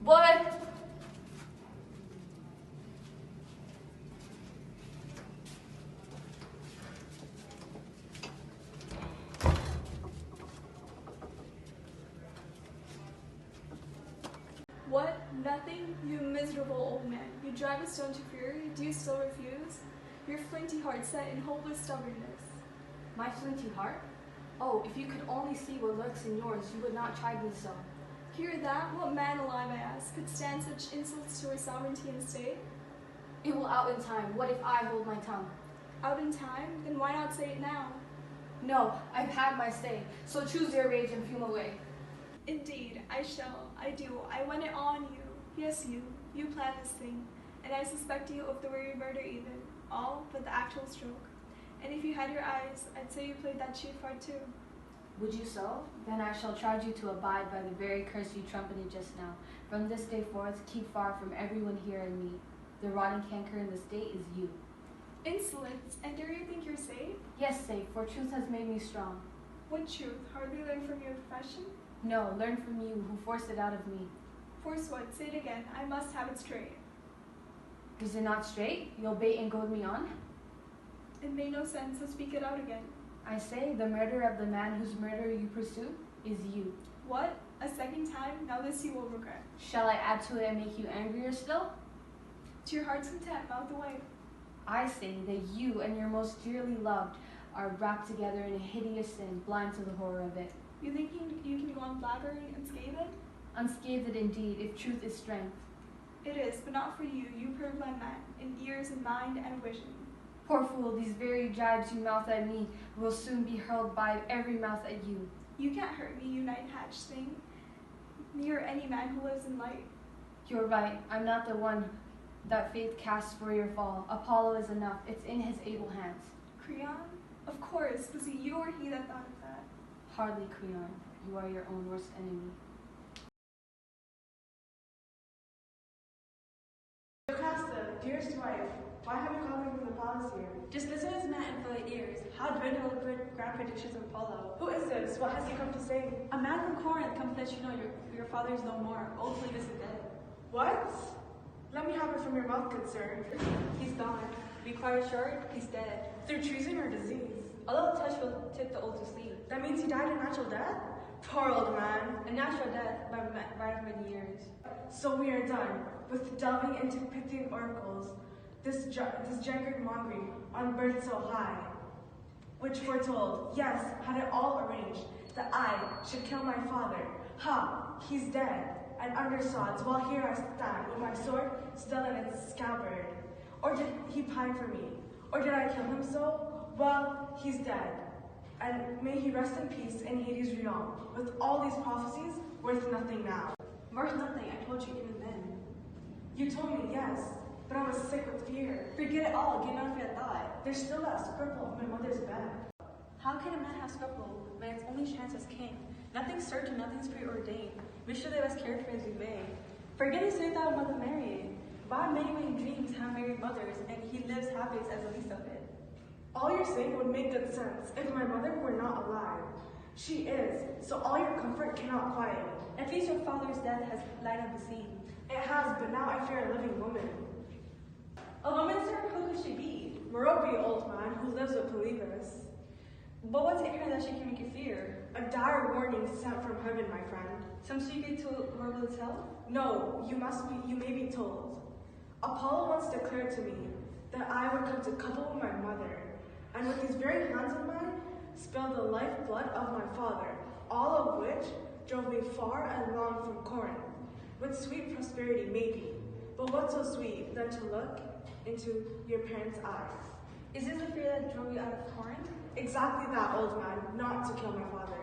What? What? Nothing? You miserable old man. You drive a stone to fury? Do you still refuse? Your flinty heart set in hopeless stubbornness. My flinty heart? Oh, if you could only see what lurks in yours, you would not chide me so. Hear that? What man alive, I ask, could stand such insults to our sovereignty and state? It will out in time. What if I hold my tongue? Out in time? Then why not say it now? No, I've had my say, so choose your rage and fume away. Indeed, I shall. I do. I went it on you. Yes, you. You planned this thing. And I suspect you of the very murder even. All but the actual stroke. And if you had your eyes, I'd say you played that chief part too. Would you so? Then I shall charge you to abide by the very curse you trumpeted just now. From this day forth, keep far from everyone here and me. The rotting canker in the state is you. Insolence! And do you think you're safe? Yes, safe, for truth has made me strong. What truth? Hardly learned from your profession? No, learn from you who forced it out of me. Force what? Say it again. I must have it straight. Is it not straight? You'll bait and goad me on? It made no sense, so speak it out again. I say the murder of the man whose murder you pursue is you. What? A second time? Now this you will regret. Shall I add to it and make you angrier still? To your heart's content, mouth away. I say that you and your most dearly loved are wrapped together in a hideous sin, blind to the horror of it. You think you can go on blabbering unscathed? Unscathed indeed, if truth is strength. It is, but not for you, you purblind man, in ears and mind and vision. Poor fool, these very jibes you mouth at me will soon be hurled by every mouth at you. You can't hurt me, you night-hatched thing. Near any man who lives in light. You're right, I'm not the one that fate casts for your fall. Apollo is enough, it's in his able hands. Creon? Of course, was it you or he that thought of that? Hardly, Creon. You are your own worst enemy. Jocasta, dearest wife, why have you called me from the palace here? Just listen to this man and fill your ears. How dreadful the grand predictions of Apollo. Who is this? What has he come to say? A man from Corinth comes to let you know your father is no more. Old Phoebus is dead. What? Let me have it from your mouth, good sir. He's gone. Be quite assured, he's dead. Through treason or disease? A little touch will tip the old to sleep. That means he died a natural death? Poor old man. A natural death by right of many years. So we are done with delving into Pythian oracles, this Jenker-mongering on birth so high, which foretold, yes, had it all arranged, that I should kill my father. Ha, he's dead, and under sods, while here I stand with my sword still in its scabbard. Or did he pine for me? Or did I kill him so? Well, he's dead, and may he rest in peace in Hades' realm, with all these prophecies worth nothing now. Worth nothing, I told you even then. You told me yes, but I was sick with fear. Forget it all, get none of your thought. There's still that scruple of my mother's bed. How can a man have scruple when its only chance is king? Nothing's certain, nothing's preordained. Wish they best cared for as you may. Forget he said that mother married. By many, many dreams have married mothers, and he lives happiest as the least of it. All you're saying would make good sense if my mother were not alive. She is, so all your comfort cannot quiet me. At least your father's death has lighted up the scene. It has, but now I fear a living woman. A woman, sir? Who could she be? Merope, old man, who lives with Polybus. But what's in her that she can make you fear? A dire warning sent from heaven, my friend. Some secret to horrible to tell? No, you may be told. Apollo once declared to me that I would come to couple with my mother, and with these very hands of mine, spill the lifeblood of my father, all of which drove me far and long from Corinth, with sweet prosperity maybe, but what's so sweet than to look into your parents' eyes? Is this the fear that drove you out of Corinth? Exactly that, old man, not to kill my father.